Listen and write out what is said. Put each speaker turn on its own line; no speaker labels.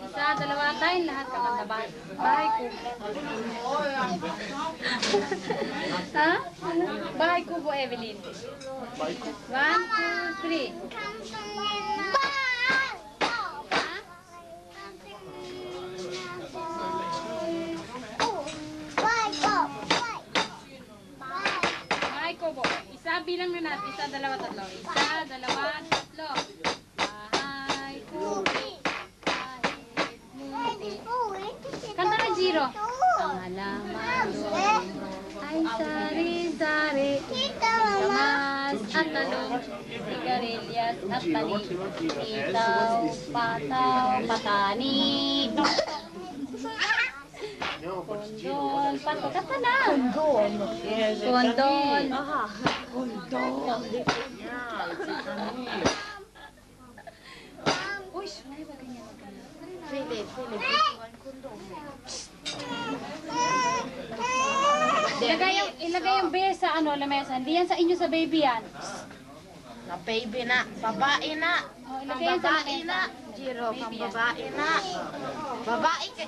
Isa, dalawa tayo, lahat kakanta ba? Bahay kubo. Ha? Bahay kubo, Evelyn. 1, 2, 3. Bahay kubo. Isa, bilang na natin. Isa, dalawa, tatlo. Isa, dalawa, tatlo. Bahay kubo. Kanta na, Jiro. Ang halaman doon ay sari-sari, kamas at talong, sigarilyas at tanim, itaw, pataw, patani, kondon, kanta na. Kondon. Kondon. Uy, may ba ganyan? Philip. Ilagay yung beer sa lamesa. Hindi yan sa inyo sa baby yan.
Na baby na, babae na.
Oh, ilagay yan sa
Babae na. Jiro, pang babae na. Babae ka.